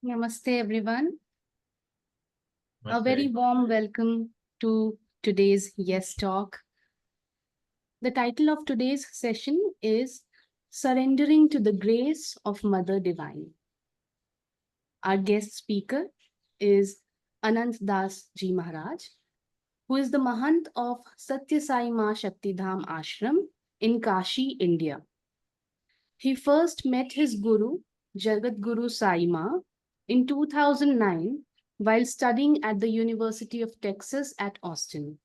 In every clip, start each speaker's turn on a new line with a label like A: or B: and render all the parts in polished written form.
A: Namaste, everyone. A
B: Namaste.
A: very warm welcome to today's Yes Talk. The title of today's session is Surrendering to the Grace of Mother Divine. Our guest speaker is Ananta Das Maharaj, who is the Mahant of Sathya Shaktidhaam Ashram in Kashi, India. He first met his guru, Jagat Guru Sai Ma, in 2009 while studying at the University of Texas at Austin.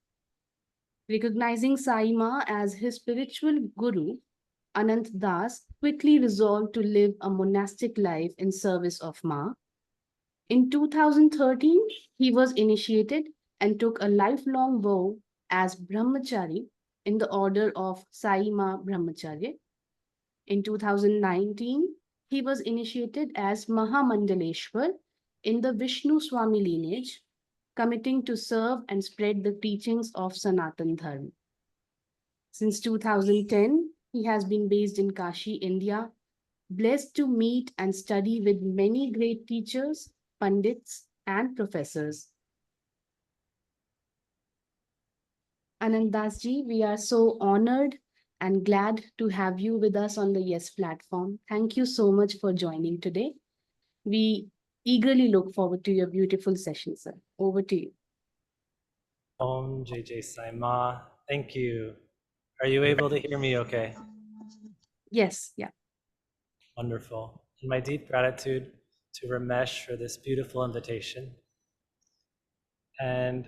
A: Recognizing Sai Ma as his spiritual guru, Anant Das quickly resolved to live a monastic life in service of Ma. In 2013, he was initiated and took a lifelong vow as Brahmachari in the order of Sai Ma Brahmacharya. In 2019, he was initiated as Mahamandaleshwar in the Vishnuswami lineage, committing to serve and spread the teachings of Sanatana Dharma. Since 2010, he has been based in Kashi, India, blessed to meet and study with many great teachers, pandits, and professors. Anandas ji, we are so honored and glad to have you with us on the Yes platform. Thank you so much for joining today. We eagerly look forward to your beautiful session, sir. Over to you.
B: Om JJ Saima. Thank you. Are you able to hear me okay?
A: Yes, yeah.
B: Wonderful. And my deep gratitude to Ramesh for this beautiful invitation. And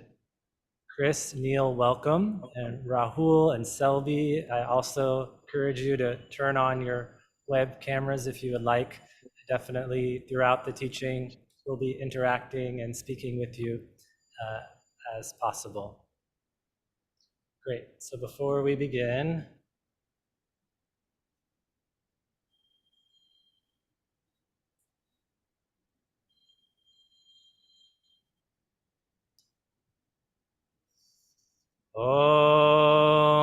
B: Chris, Neil, welcome. And Rahul and Selby, I also encourage you to turn on your web cameras if you would like. Definitely throughout the teaching, we'll be interacting and speaking with you as possible. Great. So before we begin, Om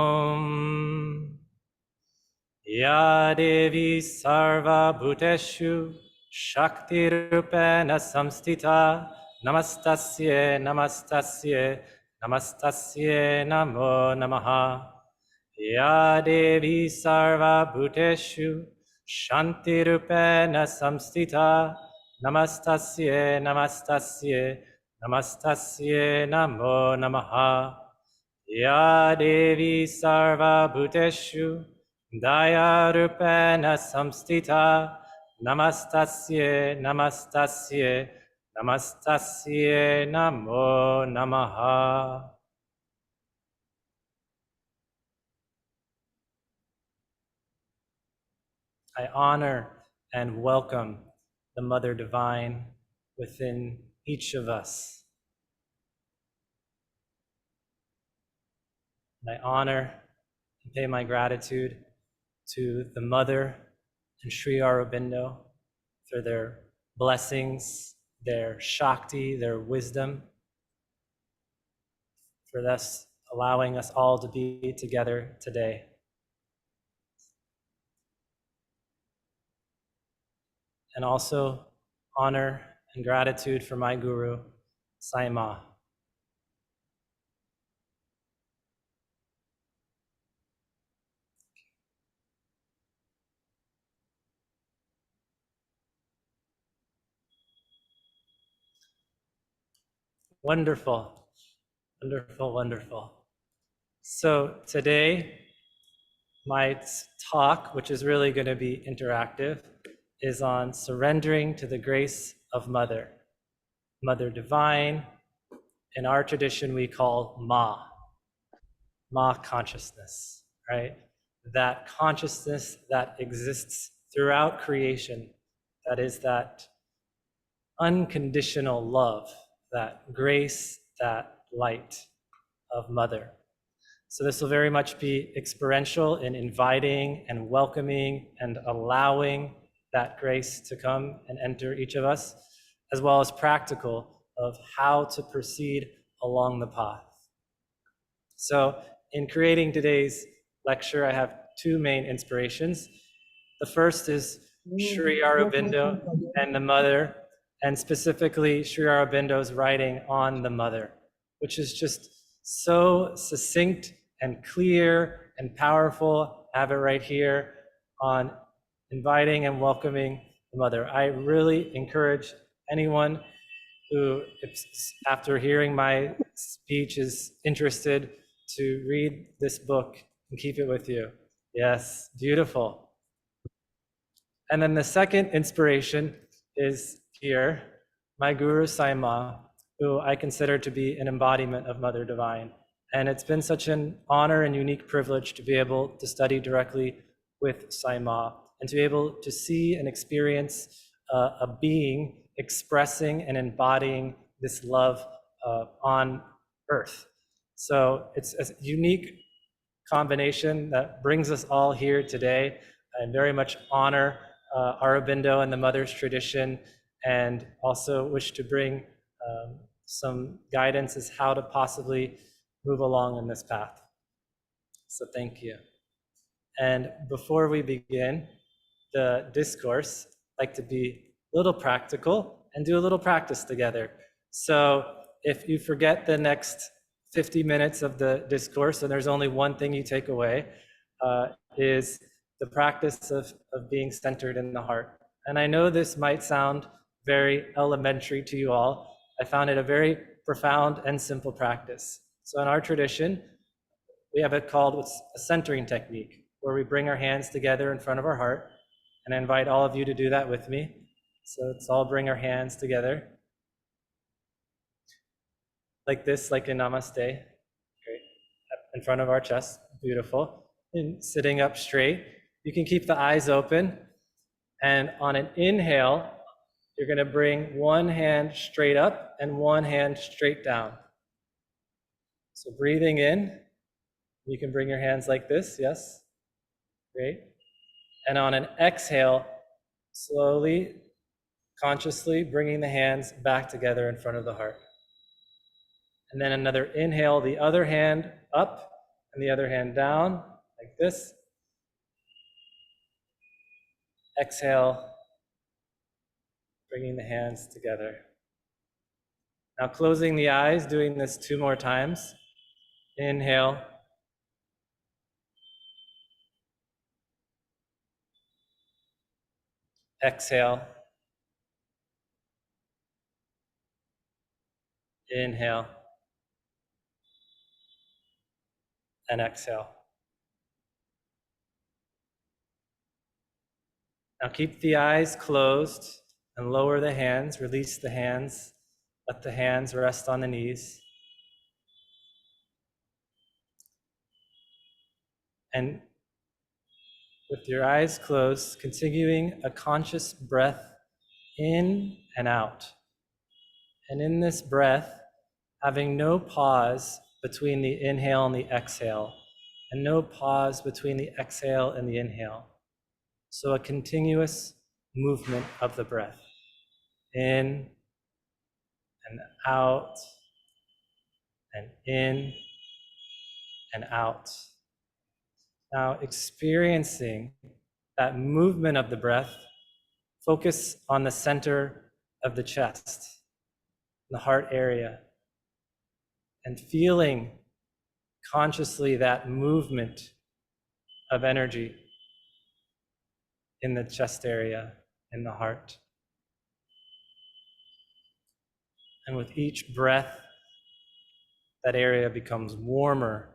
B: Ya Devi Sarva Bhuteshu Shakti Rupena Samstita Namastasye Namastasye Namastasye Namo Namaha Ya Devi Sarva Bhuteshu Shanti Rupena Samstita Namastasye Namastasye Namastasye Namo Namaha Ya Devi Sarva Bhuteshu Daya Rupena Samstita Namastasye Namastasye Namastasye Namo Namaha. I honor and welcome the Mother Divine within each of us. And I honor and pay my gratitude to the Mother and Sri Aurobindo for their blessings, their Shakti, their wisdom, for thus allowing us all to be together today. And also honor and gratitude for my Guru, Sai Ma. Wonderful, wonderful, wonderful. So today, my talk, which is really going to be interactive, is on surrendering to the grace of Mother, Mother Divine. In our tradition, we call Ma consciousness, right? That consciousness that exists throughout creation, that is that unconditional love, that grace, that light of Mother. So this will very much be experiential in inviting and welcoming and allowing that grace to come and enter each of us, as well as practical of how to proceed along the path. So in creating today's lecture, I have two main inspirations. The first is Sri Aurobindo and the Mother and specifically Sri Aurobindo's writing on the mother, which is just so succinct and clear and powerful. I have it right here on inviting and welcoming the mother. I really encourage anyone who, after hearing my speech, is interested to read this book and keep it with you. Yes, beautiful. And then the second inspiration is here, my Guru Saima, who I consider to be an embodiment of Mother Divine. And it's been such an honor and unique privilege to be able to study directly with Saima and to be able to see and experience a being expressing and embodying this love on earth. So it's a unique combination that brings us all here today. I very much honor Aurobindo and the Mother's tradition, and also wish to bring some guidance as how to possibly move along in this path. So thank you. And before we begin the discourse, I'd like to be a little practical and do a little practice together. So if you forget the next 50 minutes of the discourse, and there's only one thing you take away, is the practice of being centered in the heart. And I know this might sound very elementary to you all. I found it a very profound and simple practice. So in our tradition, we have it called what's a centering technique, where we bring our hands together in front of our heart. And I invite all of you to do that with me. So let's all bring our hands together. Like this, like in Namaste. Great. In front of our chest. Beautiful. And sitting up straight. You can keep the eyes open. And on an inhale, you're going to bring one hand straight up and one hand straight down. So breathing in, you can bring your hands like this. Yes. Great. And on an exhale, slowly, consciously bringing the hands back together in front of the heart. And then another inhale, the other hand up and the other hand down, like this. Exhale, bringing the hands together. Now closing the eyes, doing this 2 more times. Inhale. Exhale. Inhale. And exhale. Now keep the eyes closed and lower the hands, release the hands, let the hands rest on the knees. And with your eyes closed, continuing a conscious breath in and out. And in this breath, having no pause between the inhale and the exhale, and no pause between the exhale and the inhale. So a continuous movement of the breath, in and out, and in and out. Now experiencing that movement of the breath, focus on the center of the chest, the heart area, and feeling consciously that movement of energy in the chest area, in the heart. And with each breath, that area becomes warmer,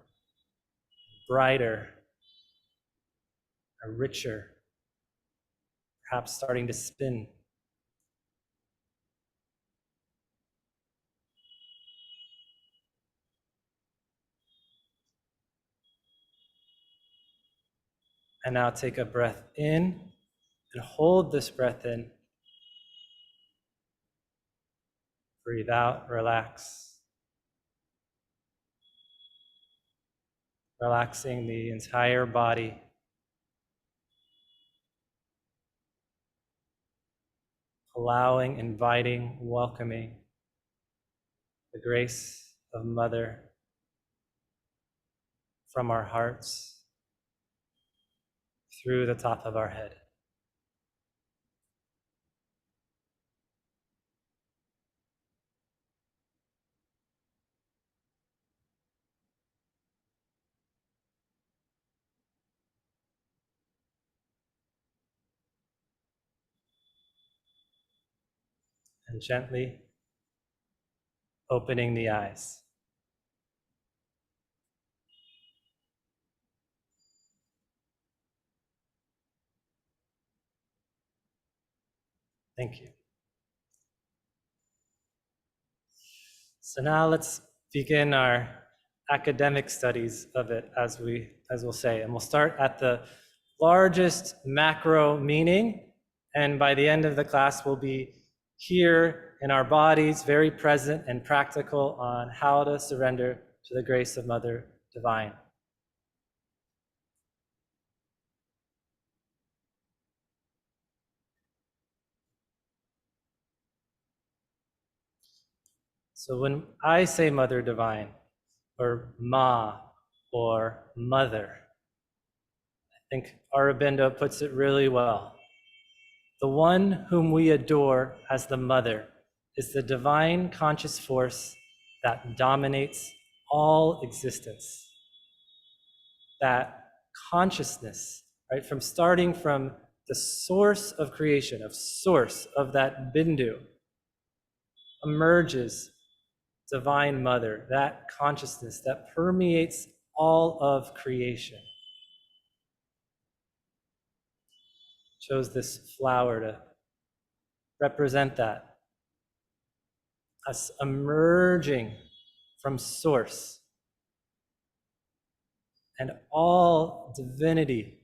B: brighter, richer, perhaps starting to spin. And now take a breath in and hold this breath in. Breathe out, relax. Relaxing the entire body. Allowing, inviting, welcoming the grace of Mother from our hearts through the top of our head. and gently opening the eyes. Thank you. So now let's begin our academic studies of it, as we'll say, and we'll start at the largest macro meaning, and by the end of the class we'll be here in our bodies, very present and practical on how to surrender to the grace of Mother Divine. So when I say Mother Divine, or Ma, or Mother, I think Aurobindo puts it really well. The one whom we adore as the Mother is the divine conscious force that dominates all existence. That consciousness, right, from starting from the source of creation, source of that bindu, emerges Divine Mother, that consciousness that permeates all of creation. Chose this flower to represent that, us emerging from source and all divinity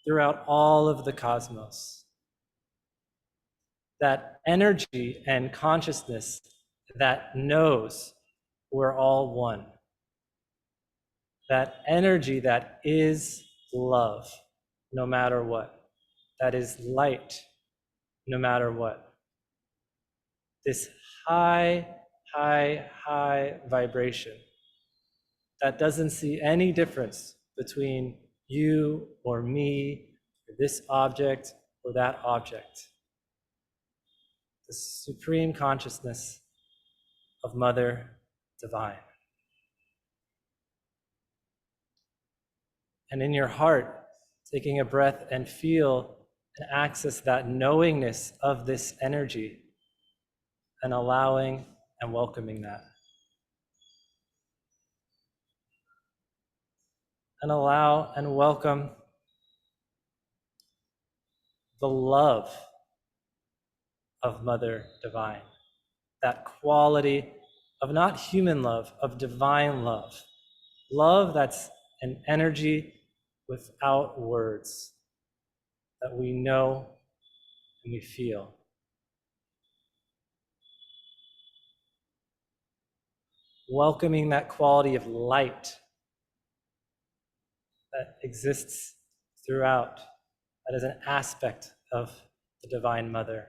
B: throughout all of the cosmos. That energy and consciousness that knows we're all one. That energy that is love, no matter what. That is light, no matter what. This high, high, high vibration that doesn't see any difference between you or me, or this object or that object. The supreme consciousness of Mother Divine. And in your heart, taking a breath and feel and access that knowingness of this energy and allowing and welcoming that. And allow and welcome the love of Mother Divine, that quality of not human love, of divine love. Love that's an energy without words, that we know and we feel. Welcoming that quality of light that exists throughout, that is an aspect of the Divine Mother.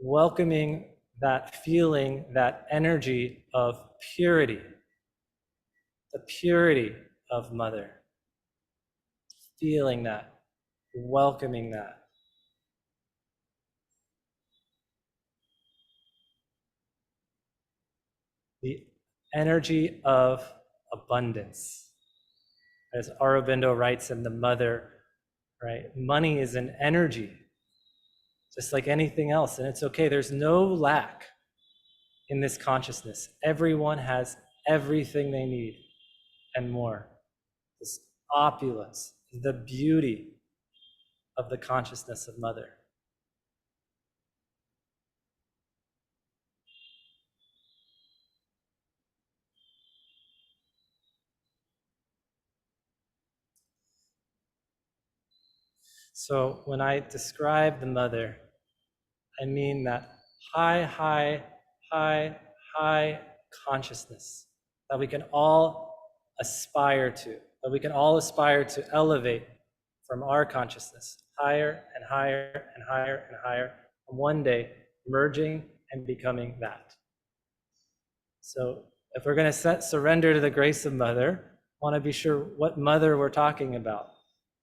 B: Welcoming that feeling, that energy of purity, the purity of Mother. Feeling that, welcoming that. The energy of abundance. As Aurobindo writes in The Mother, right? Money is an energy, just like anything else, and it's okay. There's no lack in this consciousness. Everyone has everything they need and more. This opulence, the beauty of the consciousness of Mother. So when I describe the Mother, I mean that high, high, high, high consciousness that we can all aspire to, that we can all aspire to elevate from our consciousness higher and higher and higher and higher, and one day merging and becoming that. So if we're going to surrender to the grace of Mother, I want to be sure what Mother we're talking about,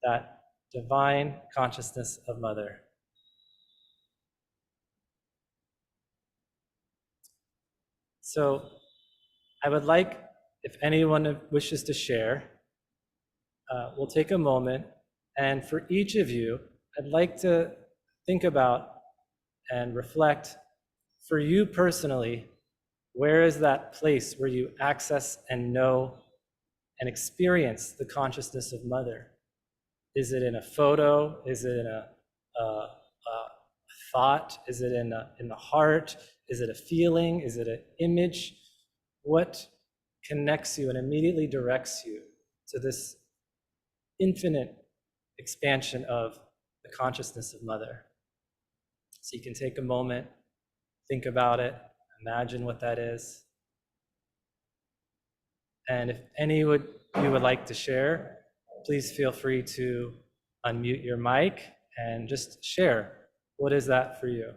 B: that divine consciousness of Mother. So I would like, if anyone wishes to share, we'll take a moment And for each of you, I'd like to think about and reflect, for you personally, where is that place where you access and know and experience the consciousness of Mother? Is it in a photo? Is it in a thought? Is it in the heart? Is it a feeling? Is it an image? What connects you and immediately directs you to this infinite expansion of the consciousness of Mother? So you can take a moment, think about it, imagine what that is. And if any you would like to share, please feel free to unmute your mic and just share. What is that for you?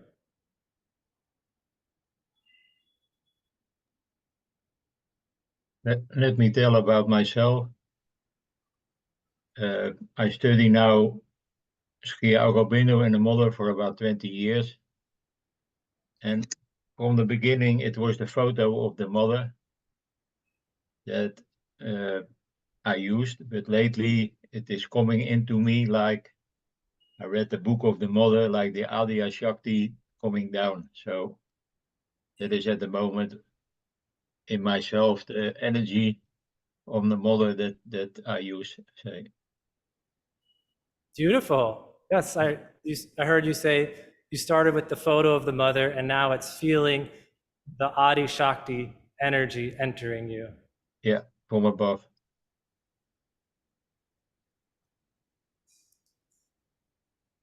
C: Let me tell about myself. I study now Sri Aurobindo and the Mother for about 20 years. And from the beginning, it was the photo of the Mother that I used. But lately, it is coming into me like I read the book of the Mother, like the Adya Shakti coming down. So that is at the moment in myself, the energy of the Mother that I use. Say.
B: Beautiful. Yes, I heard you say you started with the photo of the Mother and now it's feeling the Adi Shakti energy entering you.
C: Yeah, from above.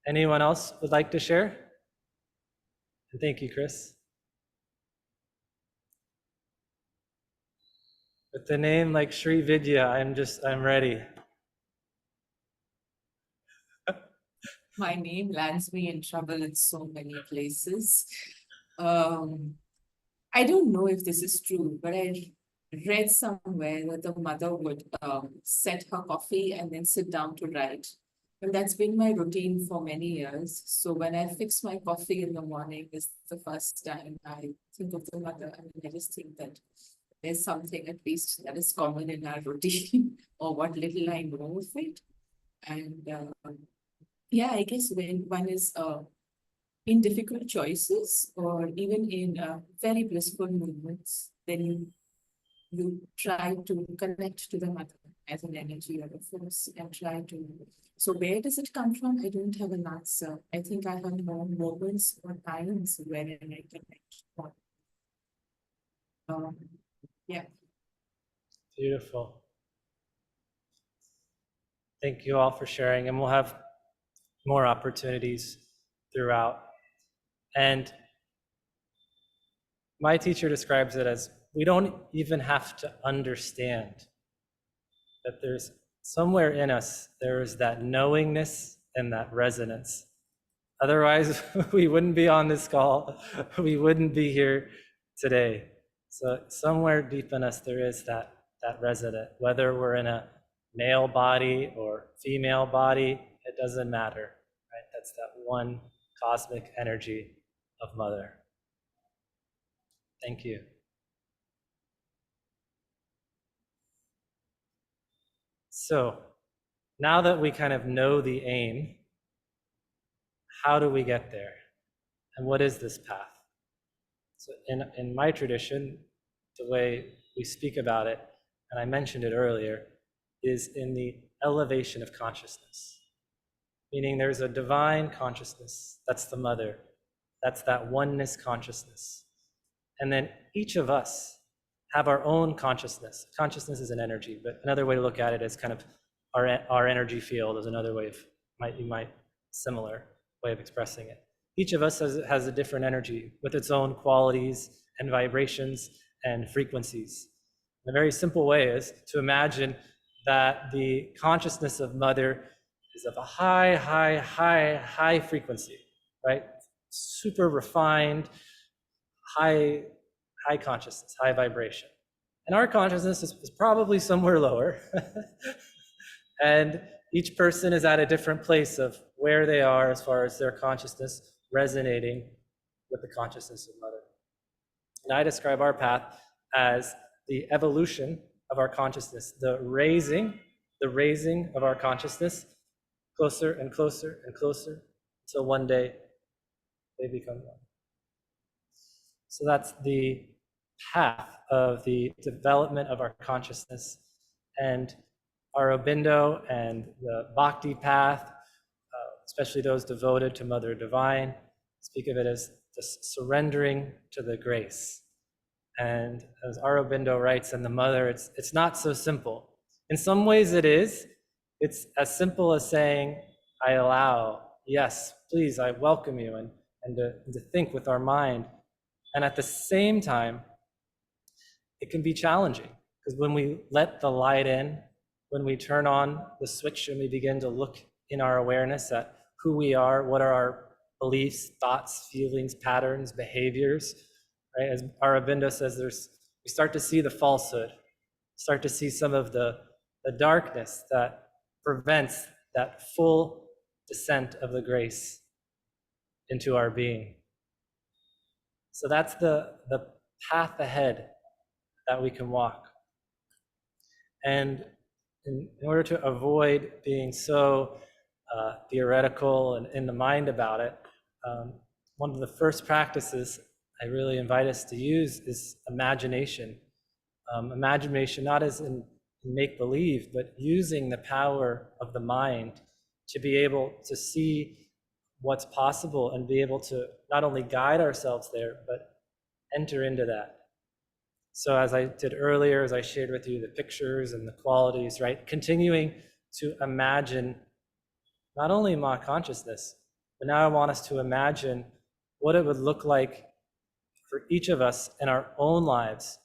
B: Anyone else would like to share? And thank you, Chris. With the name like Sri Vidya, I'm ready.
D: My name lands me in trouble in so many places. I don't know if this is true, but I read somewhere that the mother would set her coffee and then sit down to write. And that's been my routine for many years. So when I fix my coffee in the morning, is the first time I think of the mother. I mean, I just think that there's something at least that is common in our routine or what little I know of it. And yeah, I guess when one is in difficult choices or even in very blissful moments, then you try to connect to the mother as an energy or a force and try to. So where does it come from? I don't have an answer. I think I have more moments or times wherein I connect. Yeah.
B: Beautiful. Thank you all for sharing, and we'll have more opportunities throughout. And my teacher describes it as we don't even have to understand that there's somewhere in us, there is that knowingness and that resonance. Otherwise, we wouldn't be on this call. We wouldn't be here today. So somewhere deep in us, there is that resonant, whether we're in a male body or female body, it doesn't matter, right? That's that one cosmic energy of Mother. Thank you. So now that we kind of know the aim, how do we get there? And what is this path? So in my tradition, the way we speak about it, and I mentioned it earlier, is in the elevation of consciousness. Meaning there's a divine consciousness, that's the Mother, that's that oneness consciousness. And then each of us have our own consciousness. Consciousness is an energy, but another way to look at it is kind of our energy field is another way of, similar way of expressing it. Each of us has a different energy with its own qualities and vibrations and frequencies. A very simple way is to imagine that the consciousness of Mother is of a high frequency, right? Super refined, high consciousness, high vibration. And our consciousness is probably somewhere lower. And each person is at a different place of where they are as far as their consciousness resonating with the consciousness of Mother. And I describe our path as the evolution of our consciousness, the raising of our consciousness closer and closer and closer, until one day they become one. So that's the path of the development of our consciousness. And Aurobindo and the Bhakti path, especially those devoted to Mother Divine, speak of it as just surrendering to the grace. And as Aurobindo writes in The Mother, it's not so simple. In some ways it is. It's as simple as saying, I allow, yes, please, I welcome you, and to think with our mind. And at the same time, it can be challenging, because when we let the light in, when we turn on the switch and we begin to look in our awareness at who we are, what are our beliefs, thoughts, feelings, patterns, behaviors, right? As Aurobindo says, we start to see the falsehood, start to see some of the darkness that prevents that full descent of the grace into our being. So that's the path ahead that we can walk. And in order to avoid being so theoretical and in the mind about it, one of the first practices I really invite us to use is imagination. Imagination not as in make-believe, but using the power of the mind to be able to see what's possible and be able to not only guide ourselves there, but enter into that. So as I did earlier, as I shared with you the pictures and the qualities, right? Continuing to imagine not only Ma consciousness, but now I want us to imagine what it would look like for each of us in our own lives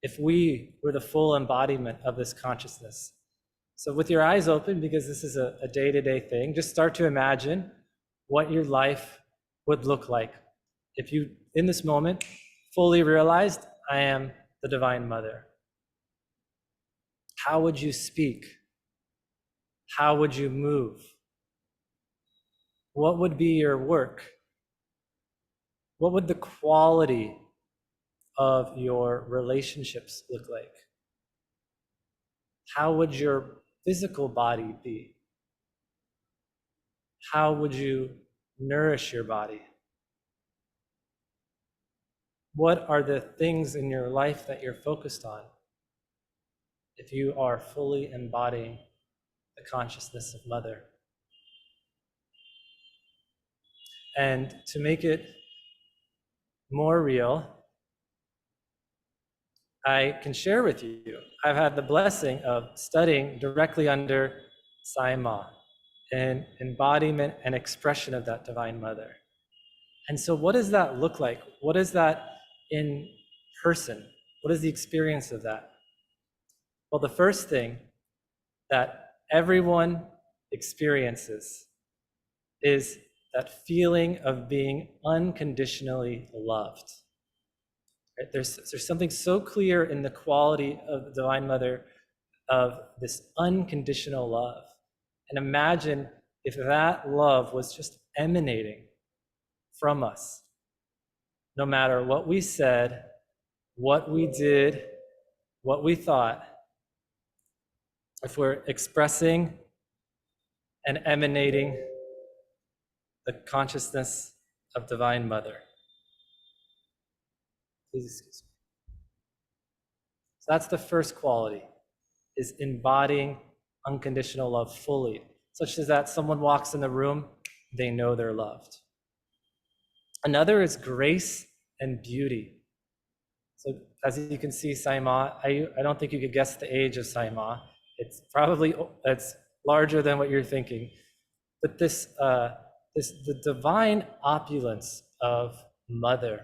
B: if we were the full embodiment of this consciousness. So with your eyes open, because this is a day-to-day thing, just start to imagine what your life would look like if you, in this moment, fully realized, I am the Divine Mother. How would you speak? How would you move? What would be your work? What would the quality of your relationships look like? How would your physical body be? How would you nourish your body? What are the things in your life that you're focused on if you are fully embodying the consciousness of Mother? And to make it more real, I can share with you, I've had the blessing of studying directly under Sai Ma, an embodiment and expression of that Divine Mother. And so what does that look like? What is that in person? What is the experience of that? Well, the first thing that everyone experiences is that feeling of being unconditionally loved. Right? There's something so clear in the quality of the Divine Mother of this unconditional love. And imagine if that love was just emanating from us, no matter what we said, what we did, what we thought, if we're expressing and emanating the consciousness of Divine Mother. Please excuse me. So that's the first quality, is embodying unconditional love fully, such as that someone walks in the room, they know they're loved. Another is grace and beauty. So as you can see, Sai Ma, I don't think you could guess the age of Sai Ma. It's larger than what you're thinking. But the divine opulence of Mother,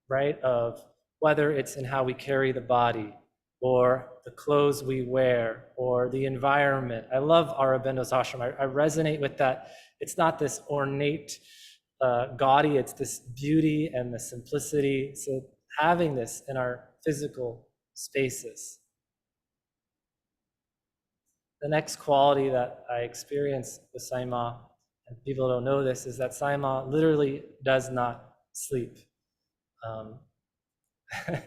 B: right? Of whether it's in how we carry the body, or the clothes we wear, or the environment. I love Aurobindo's ashram. I resonate with that. It's not this ornate, gaudy, it's this beauty and the simplicity. So having this in our physical spaces. The next quality that I experience with Sai Ma, and people don't know this, is that Sai Ma literally does not sleep.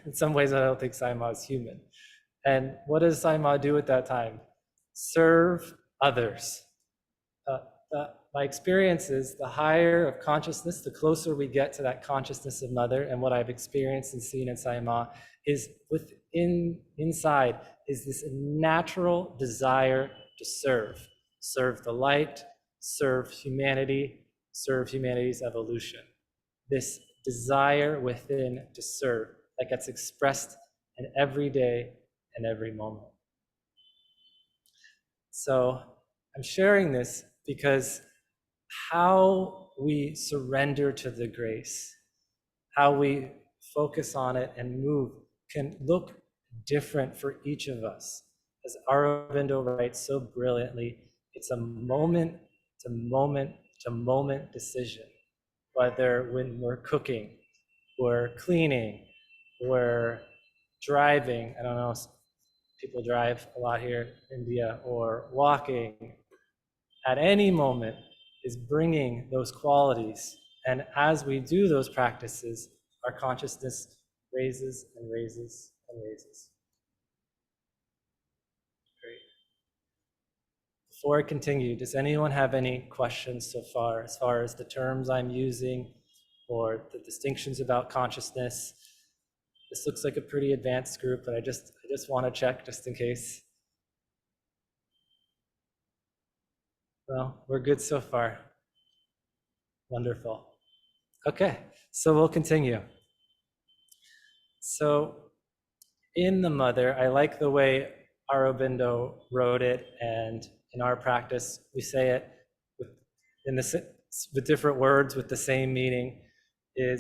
B: In some ways, I don't think Sai Ma is human. And what does Sai Ma do at that time? Serve others. My experience is the higher of consciousness, the closer we get to that consciousness of mother, and what I've experienced and seen in Sayama is inside is this natural desire to serve the light, serve humanity, serve humanity's evolution. This desire within to serve that gets expressed in every day and every moment. So I'm sharing this because how we surrender to the grace, how we focus on it and move can look different for each of us. As Aurobindo writes so brilliantly, it's a moment to moment to moment decision, whether when we're cooking, we're cleaning, we're driving, I don't know, people drive a lot here in India, or walking, at any moment is bringing those qualities. And as we do those practices, our consciousness raises and raises and raises. Great. Before I continue, does anyone have any questions so far as the terms I'm using or the distinctions about consciousness? This looks like a pretty advanced group, but I just want to check just in case. Well, we're good so far. Wonderful. Okay, so we'll continue. So in the mother, I like the way Aurobindo wrote it, and in our practice, we say it with different words with the same meaning, and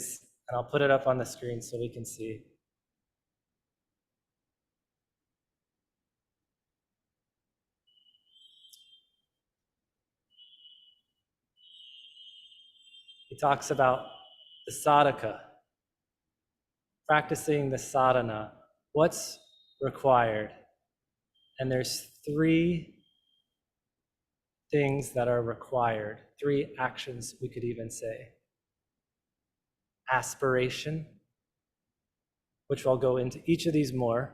B: I'll put it up on the screen so we can see. He talks about the sadhaka, practicing the sadhana, what's required. And there's 3 things that are required, 3 actions we could even say. Aspiration, which I'll go into each of these more.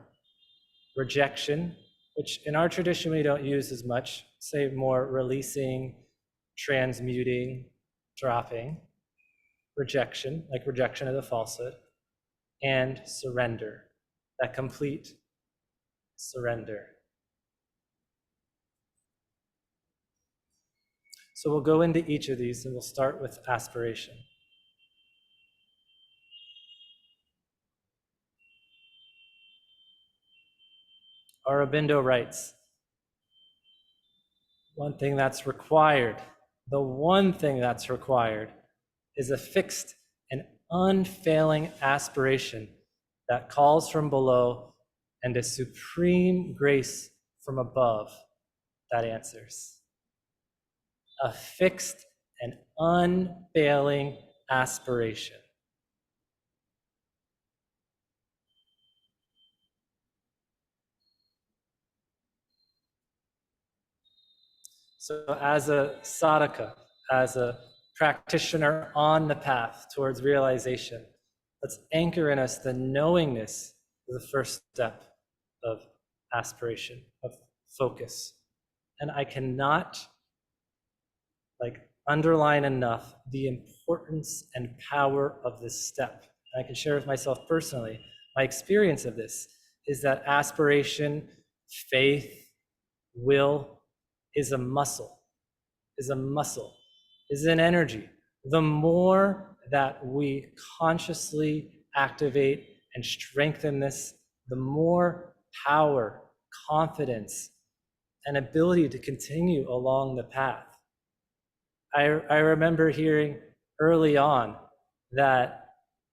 B: Rejection, which in our tradition we don't use as much, say more releasing, transmuting, dropping. Rejection, like rejection of the falsehood. And surrender, that complete surrender. So we'll go into each of these and we'll start with aspiration. Aurobindo writes, one thing that's required, the one thing that's required is a fixed and unfailing aspiration that calls from below and a supreme grace from above that answers. A fixed and unfailing aspiration. So as a sadhaka, as a practitioner on the path towards realization, let's anchor in us the knowingness of the first step of aspiration, of focus. And I cannot underline enough the importance and power of this step. And I can share with myself personally, my experience of this is that aspiration, faith, will is a muscle, is an energy. The more that we consciously activate and strengthen this, the more power, confidence, and ability to continue along the path. I remember hearing early on that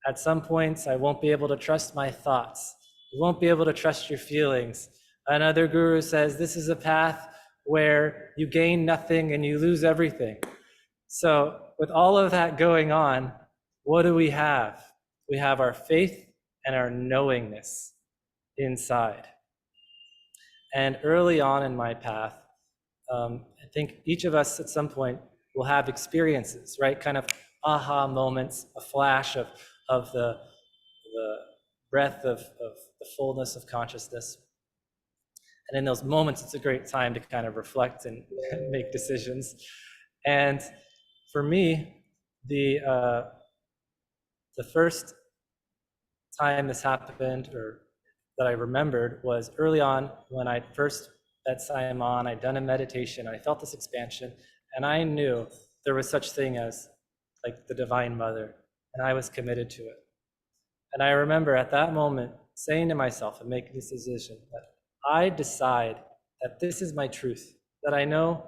B: at some points I won't be able to trust my thoughts. You won't be able to trust your feelings. Another guru says this is a path where you gain nothing and you lose everything. So with all of that going on, what do we have? We have our faith and our knowingness inside. And early on in my path, I think each of us at some point will have experiences, right? Kind of aha moments, a flash of the breath of the fullness of consciousness. And in those moments, it's a great time to kind of reflect and make decisions. And for me, the first time this happened, or that I remembered, was early on when I first met Simon. I'd done a meditation, and I felt this expansion, and I knew there was such thing as like the Divine Mother, and I was committed to it. And I remember at that moment saying to myself and making this decision that I decide that this is my truth, that I know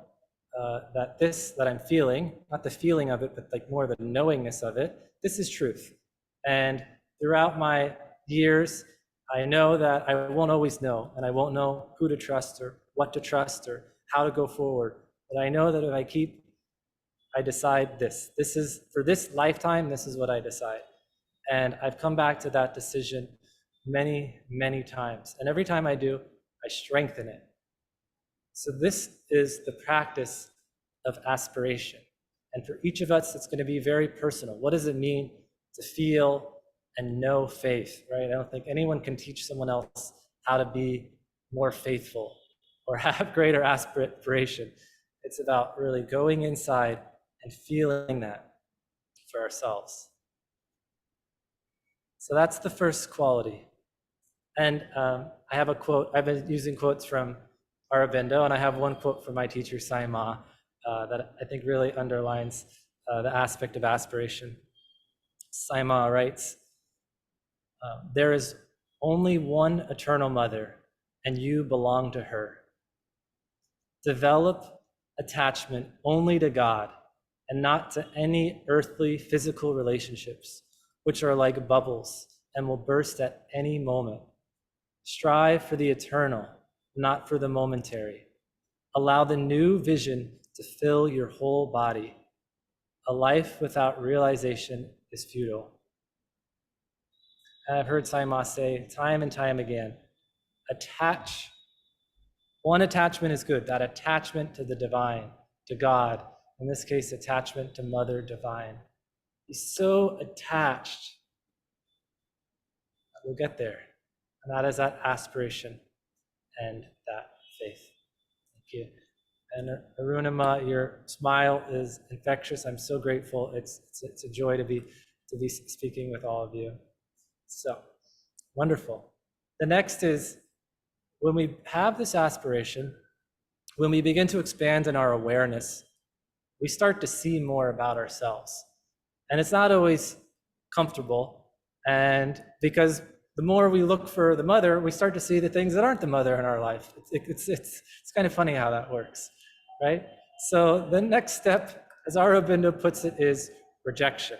B: that I'm feeling, not the feeling of it, but like more the knowingness of it, this is truth. And throughout my years, I know that I won't always know, and I won't know who to trust or what to trust or how to go forward. But I know that if I decide this is, for this lifetime, this is what I decide. And I've come back to that decision many, many times. And every time I do, I strengthen it. So this is the practice of aspiration. And for each of us, it's going to be very personal. What does it mean to feel and know faith, right? I don't think anyone can teach someone else how to be more faithful or have greater aspiration. It's about really going inside and feeling that for ourselves. So that's the first quality. And I have a quote. I've been using quotes from Aurobindo, and I have one quote from my teacher, Sai Ma, that I think really underlines the aspect of aspiration. Sai Ma writes, there is only one eternal mother, and you belong to her. Develop attachment only to God and not to any earthly physical relationships, which are like bubbles and will burst at any moment. Strive for the eternal, not for the momentary. Allow the new vision to fill your whole body. A life without realization is futile. And I've heard Sai Ma say time and time again, one attachment is good, that attachment to the divine, to God, in this case, attachment to Mother Divine. Be so attached that we'll get there. And that is that aspiration and that faith. Thank you. And Arunima, your smile is infectious. I'm so grateful. It's a joy to be speaking with all of you. So wonderful. The next is, when we have this aspiration, when we begin to expand in our awareness, we start to see more about ourselves. And it's not always comfortable. And because the more we look for the mother, we start to see the things that aren't the mother in our life. It's kind of funny how that works, right? So the next step, as Aurobindo puts it, is rejection.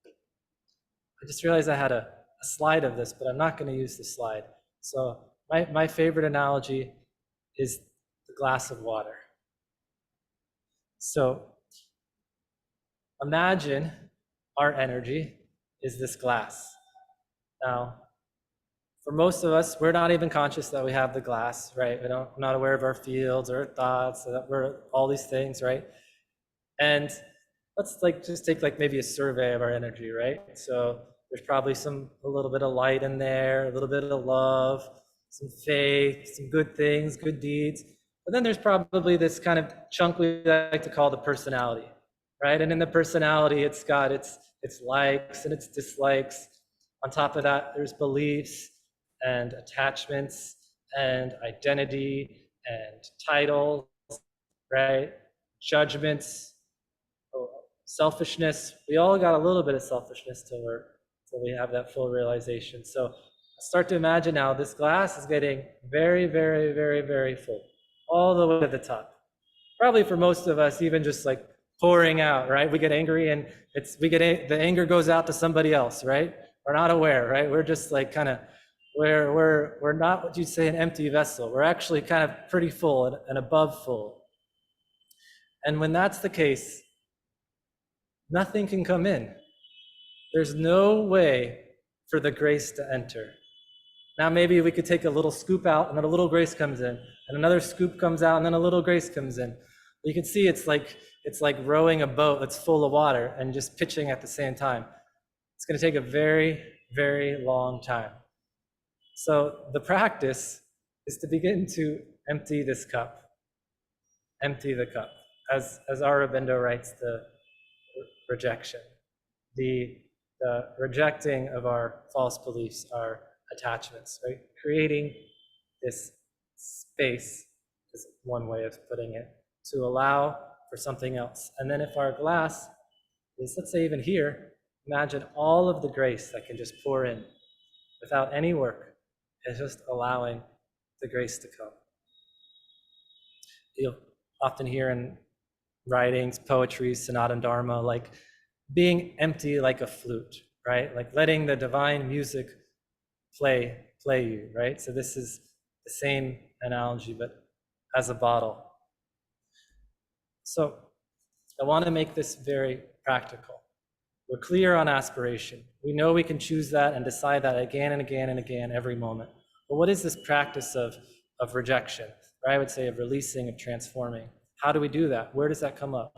B: I just realized I had a slide of this, but I'm not going to use the slide. So my favorite analogy is the glass of water. So imagine our energy is this glass. Now, for most of us, we're not even conscious that we have the glass, right? We're not aware of our fields or thoughts, so that we're all these things, right? And let's just take maybe a survey of our energy, right? So there's probably a little bit of light in there, a little bit of love, some faith, some good things, good deeds. But then there's probably this kind of chunk we like to call the personality, right? And in the personality, it's got its likes and its dislikes. On top of that, there's beliefs and attachments and identity and titles, right? Judgments, selfishness. We all got a little bit of selfishness till we have that full realization. So start to imagine now this glass is getting very, very, very, very full, all the way to the top. Probably for most of us, even just like pouring out, right? We get angry and the anger goes out to somebody else, right? We're not aware, right? We're just like kind of, we're not what you'd say an empty vessel. We're actually kind of pretty full and above full. And when that's the case, nothing can come in. There's no way for the grace to enter. Now maybe we could take a little scoop out and then a little grace comes in, and another scoop comes out and then a little grace comes in. You can see it's like rowing a boat that's full of water and just pitching at the same time. It's going to take a very, very long time. So the practice is to begin to empty this cup. Empty the cup. As Aurobindo writes, the rejection. The rejecting of our false beliefs, our attachments, right? Creating this space is one way of putting it, to allow for something else. And then if our glass is, let's say even here, imagine all of the grace that can just pour in without any work. It's just allowing the grace to come. You'll often hear in writings, poetry, Sanatana Dharma, like being empty like a flute, right? Like letting the divine music play you, right? So this is the same analogy, but as a bottle. So I want to make this very practical. We're clear on aspiration. We know we can choose that and decide that again and again and again every moment. But what is this practice of rejection, or I would say of releasing, of transforming? How do we do that? Where does that come up?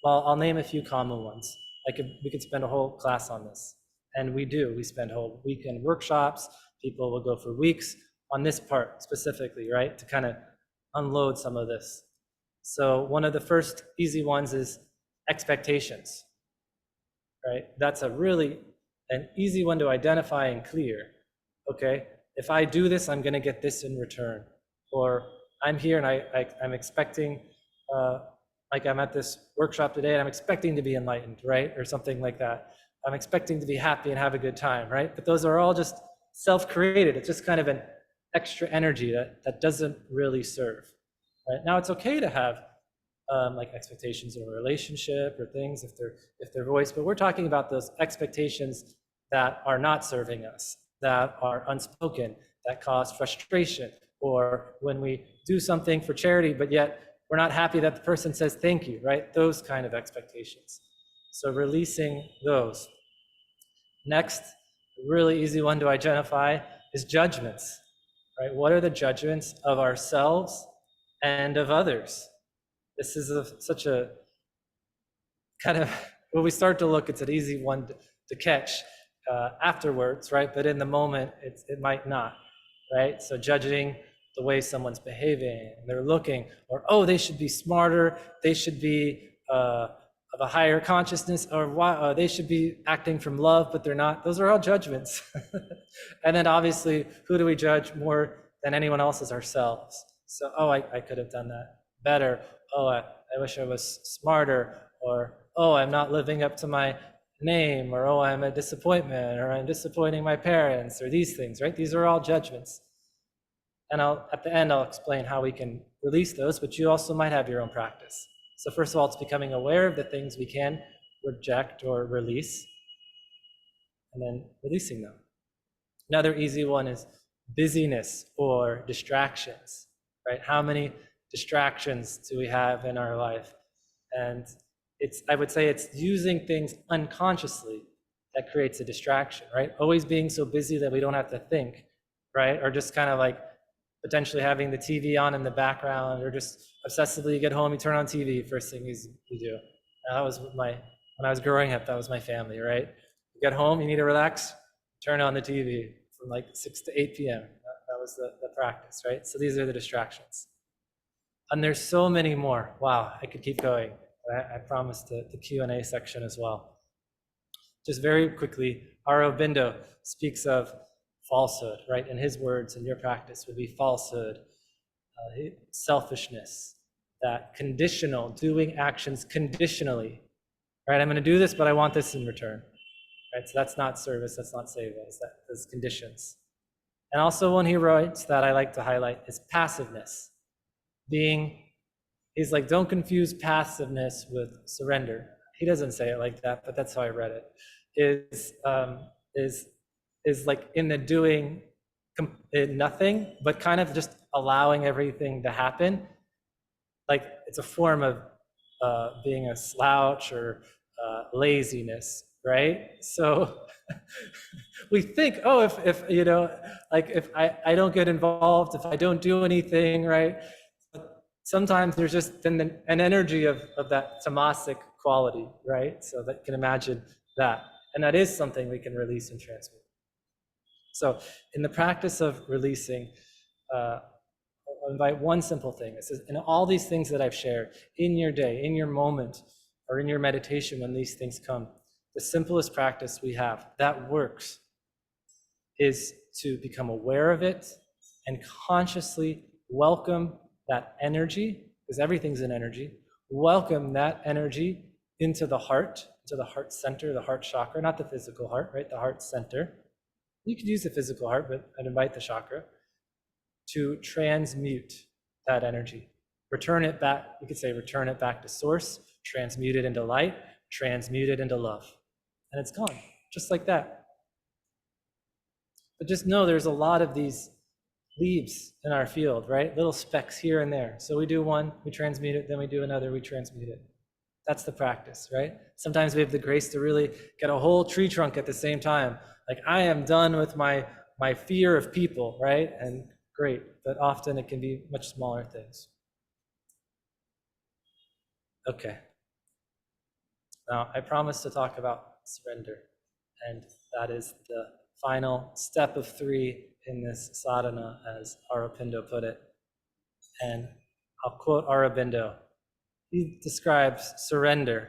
B: Well, I'll name a few common ones. We could spend a whole class on this. And we do. We spend whole weekend workshops. People will go for weeks on this part specifically, right? To kind of unload some of this. So one of the first easy ones is expectations, right? That's an easy one to identify and clear. Okay, if I do this, I'm going to get this in return. Or I'm here and I'm expecting, like I'm at this workshop today and I'm expecting to be enlightened, right? Or something like that. I'm expecting to be happy and have a good time, right? But those are all just self-created. It's just kind of an extra energy that doesn't really serve. Right? Now it's okay to have like expectations in a relationship or things if they're voiced, but we're talking about those expectations that are not serving us, that are unspoken, that cause frustration, or when we do something for charity, but yet we're not happy that the person says thank you, right? Those kind of expectations. So releasing those. Next, a really easy one to identify is judgments, right? What are the judgments of ourselves and of others? This is such a kind of, when we start to look, it's an easy one to catch afterwards, right? But in the moment, it might not, right? So judging the way someone's behaving, they're looking, or, oh, they should be smarter, they should be of a higher consciousness, or they should be acting from love, but they're not. Those are all judgments. And then obviously, who do we judge more than anyone else is ourselves? So, oh, I could have done that better. Oh, I wish I was smarter. Or, oh, I'm not living up to my name. Or, oh, I'm a disappointment. Or I'm disappointing my parents. Or these things, right? These are all judgments. And at the end, I'll explain how we can release those, but you also might have your own practice. So first of all, it's becoming aware of the things we can reject or release, and then releasing them. Another easy one is busyness or distractions, right? How many distractions do we have in our life? And I would say it's using things unconsciously that creates a distraction, right? Always being so busy that we don't have to think, right? Or just kind of like potentially having the TV on in the background, or just obsessively you get home, you turn on TV, first thing you do. And that was when I was growing up, that was my family, right? You get home, you need to relax, turn on the TV from like 6 to 8 p.m. That was the practice, right? So these are the distractions. And there's so many more. Wow, I could keep going. I promised the Q&A section as well. Just very quickly, Aurobindo speaks of falsehood, right? In his words, in your practice, would be falsehood, selfishness, that conditional, doing actions conditionally, right? I'm going to do this, but I want this in return, right? So that's not service, that's not saving, those conditions. And also one he writes that I like to highlight is passiveness. He's like, don't confuse passiveness with surrender. He doesn't say it like that, but that's how I read it. Is like in the doing nothing, but kind of just allowing everything to happen. Like it's a form of being a slouch or laziness, right? So we think, oh, if you know, like if I don't get involved, if I don't do anything, right? But sometimes there's just an energy of that tamasic quality, right? So that you can imagine that. And that is something we can release and transmute. So in the practice of releasing, invite one simple thing. It says, in all these things that I've shared, in your day, in your moment, or in your meditation when these things come, the simplest practice we have that works is to become aware of it and consciously welcome that energy, because everything's an energy, welcome that energy into the heart center, the heart chakra, not the physical heart, right? The heart center. You could use the physical heart, but I'd invite the chakra to transmute that energy. Return it back, you could say return it back to source, transmute it into light, transmute it into love. And it's gone, just like that. But just know there's a lot of these leaves in our field, right? Little specks here and there. So we do one, we transmute it, then we do another, we transmute it. That's the practice, right? Sometimes we have the grace to really get a whole tree trunk at the same time. Like, I am done with my fear of people, right? And great, but often it can be much smaller things. Okay. Now, I promised to talk about surrender, and that is the final step of 3 in this sadhana, as Aurobindo put it. And I'll quote Aurobindo. He describes surrender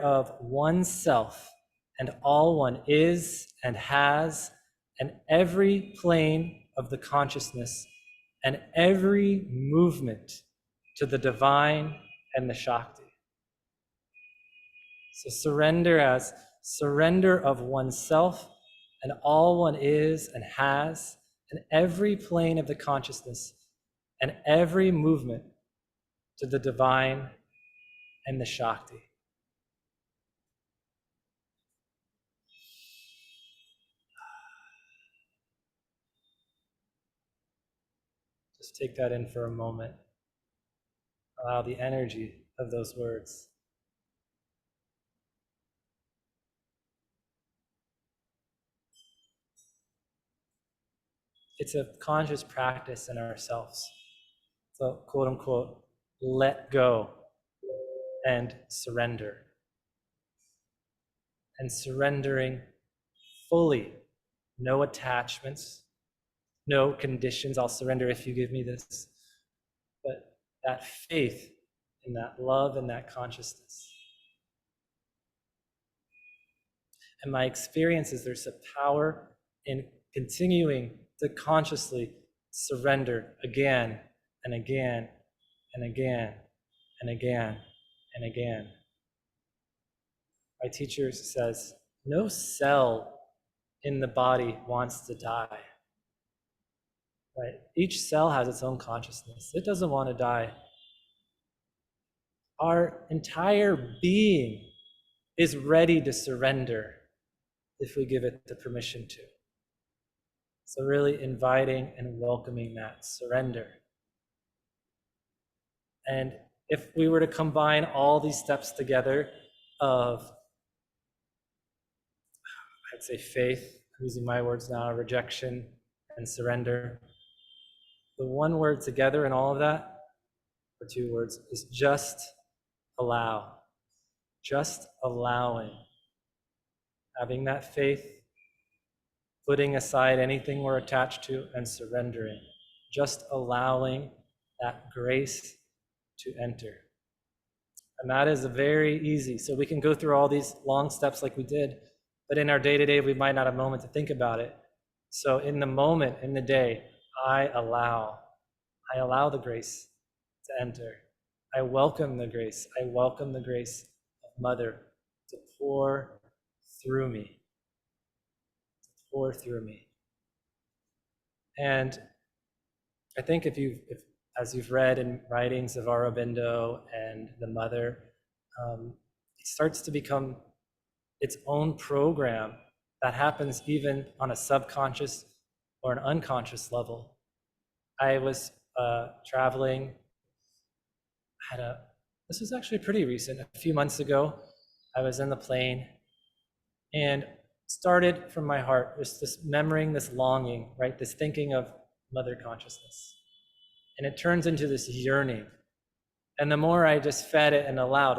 B: of oneself and all one is and has, and every plane of the consciousness and every movement to the divine and the Shakti. So surrender as surrender of oneself and all one is and has, and every plane of the consciousness and every movement to the divine and the Shakti. Just take that in for a moment. Allow the energy of those words. It's a conscious practice in ourselves. So, quote unquote, let go and surrender. And surrendering fully, no attachments, no conditions. I'll surrender if you give me this. But that faith in that love and that consciousness. And my experience is there's a power in continuing to consciously surrender again and again and again and again and again. My teacher says, no cell in the body wants to die. Right? Each cell has its own consciousness. It doesn't want to die. Our entire being is ready to surrender if we give it the permission to. So really inviting and welcoming that surrender. And if we were to combine all these steps together of, I'd say faith, I'm using my words now, rejection and surrender, the one word together in all of that, or 2 words, is just allow. Just allowing. Having that faith, putting aside anything we're attached to, and surrendering. Just allowing that grace to enter. And that is very easy. So we can go through all these long steps like we did, but in our day-to-day, we might not have a moment to think about it. So in the moment, in the day, I allow the grace to enter. I welcome the grace. I welcome the grace of Mother to pour through me. Pour through me. And I think as you've read in writings of Aurobindo and the Mother, it starts to become its own program that happens even on a subconscious or an unconscious level. I was traveling, this was actually pretty recent, a few months ago. I was in the plane and started from my heart, just this remembering, this longing, right? This thinking of Mother consciousness. And it turns into this yearning. And the more I just fed it and allowed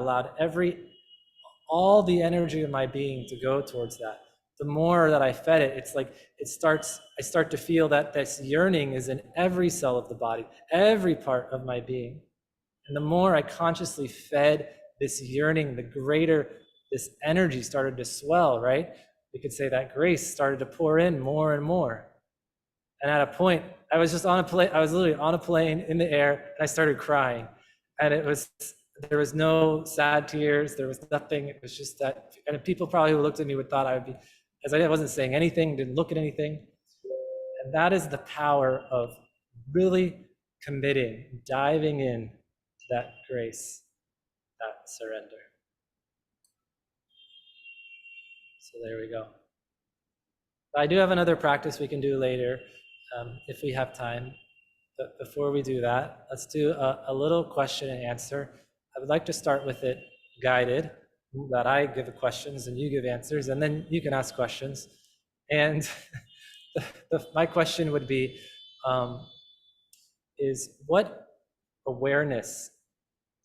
B: all the energy of my being to go towards that, the more that I fed it, it's like I start to feel that this yearning is in every cell of the body, every part of my being. And the more I consciously fed this yearning, the greater this energy started to swell, right? We could say that grace started to pour in more and more. And at a point, I was literally on a plane in the air, and I started crying. And there was no sad tears, there was nothing, it was just that, and people probably who looked at me would thought I would be, as I wasn't saying anything, didn't look at anything. And that is the power of really committing, diving in to that grace, that surrender. So there we go. I do have another practice we can do later, if we have time. But before we do that, let's do a little question and answer. I would like to start with it guided, that I give the questions and you give answers, and then you can ask questions. And my question would be, is what awareness,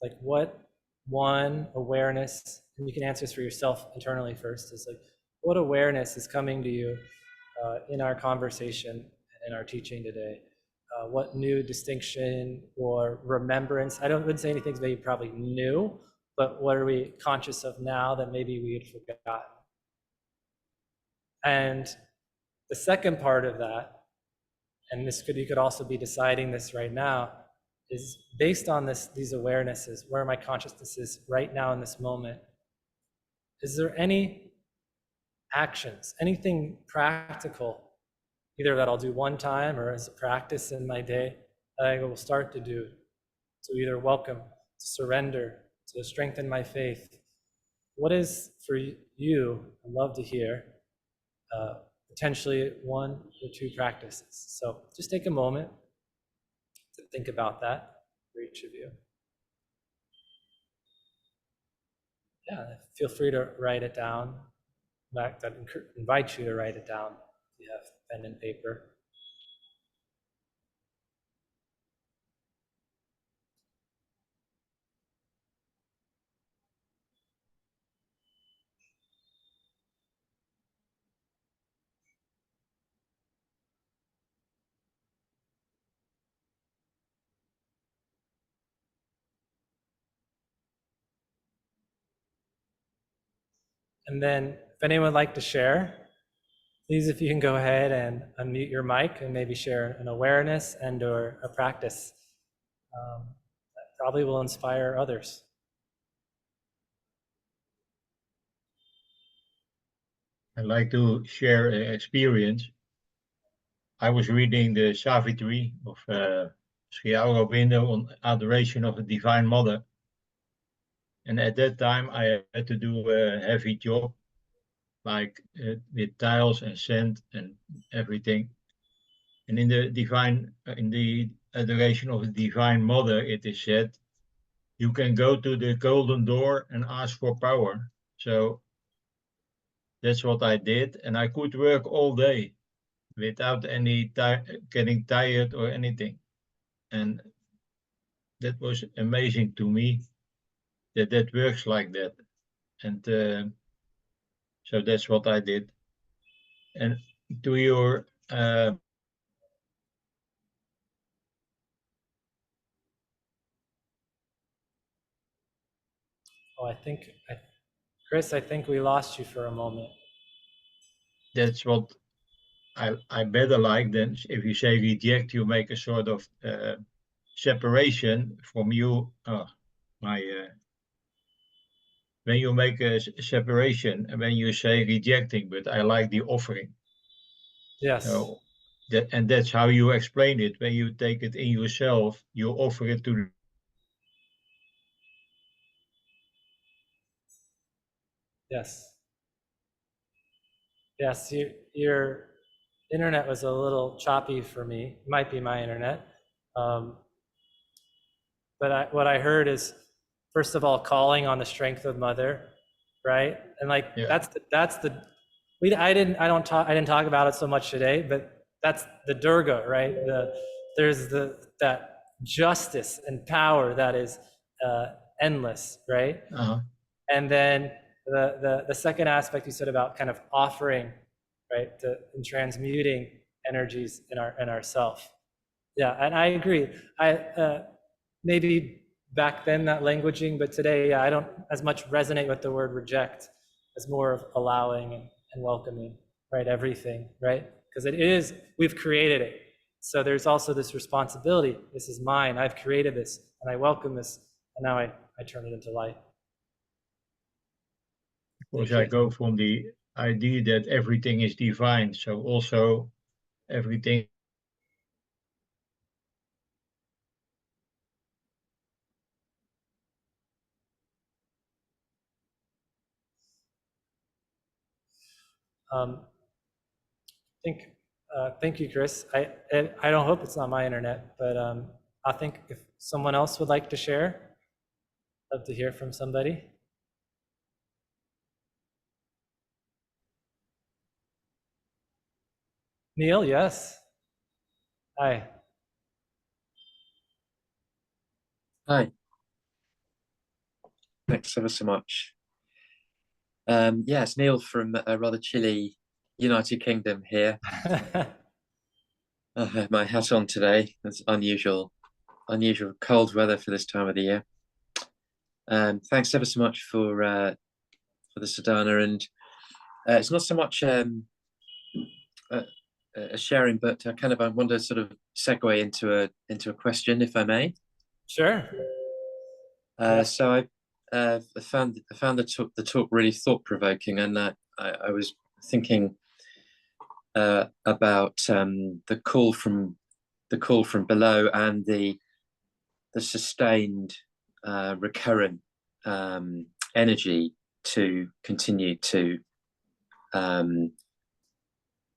B: like what one awareness, and you can answer this for yourself internally first, is like, what awareness is coming to you in our conversation and in our teaching today? What new distinction or remembrance? I wouldn't say anything's maybe probably new, but what are we conscious of now that maybe we had forgotten? And the second part of that, and you could also be deciding this right now, is based on these awarenesses, where my consciousness is right now in this moment. Is there any actions, anything practical, either that I'll do one time or as a practice in my day, that I will start to do to either welcome, to surrender, to strengthen my faith? What is for you, I'd love to hear, potentially one or two practices. So just take a moment to think about that for each of you. Yeah, feel free to write it down. In fact, I'd invite you to write it down if you have pen and paper. And then if anyone would like to share, please, if you can go ahead and unmute your mic and maybe share an awareness and or a practice that probably will inspire others.
C: I'd like to share an experience. I was reading the Savitri of Sri Aurobindo on adoration of the Divine Mother. And at that time, I had to do a heavy job, like with tiles and sand and everything. And in the adoration of the Divine Mother, it is said, you can go to the golden door and ask for power. So that's what I did. And I could work all day without any getting tired or anything. And that was amazing to me that works like that. And so that's what I did. And to your
B: Chris, I think we lost you for a moment.
C: That's what I better like. Then if you say reject, you make a sort of separation from you. When you make a separation and when you say rejecting, but I like the offering.
B: Yes.
C: So that's how you explain it. When you take it in yourself, you offer it to
B: Yes. Yes, your internet was a little choppy for me. It might be my internet. But what I heard is, first of all, calling on the strength of Mother, right? And like, I didn't talk about it so much today, but that's the Durga, right? There's that justice and power that is endless, right?
C: Uh-huh.
B: And then the second aspect you said about kind of offering, right, and transmuting energies in ourself. Yeah, and I agree. Maybe back then that languaging, but today, yeah, I don't as much resonate with the word reject as more of allowing and welcoming, right? Everything, right? Because it is, we've created it. So there's also this responsibility. This is mine. I've created this and I welcome this. And now I turn it into light.
C: Because I go from the idea that everything is divine. So also everything
B: Thank you, Chris. I don't hope it's not my internet, but I think if someone else would like to share, love to hear from somebody. Neil, yes. Hi.
E: Hi. Thanks ever so much. Yeah, it's Neil from a rather chilly United Kingdom here. I have my hat on today. It's unusual cold weather for this time of the year. Thanks ever so much for the sadhana, and it's not so much a sharing, but I want to sort of segue into a question, if I may.
B: Sure.
E: So I found the talk really thought-provoking, and I was thinking about the call from below and the sustained recurrent energy to continue to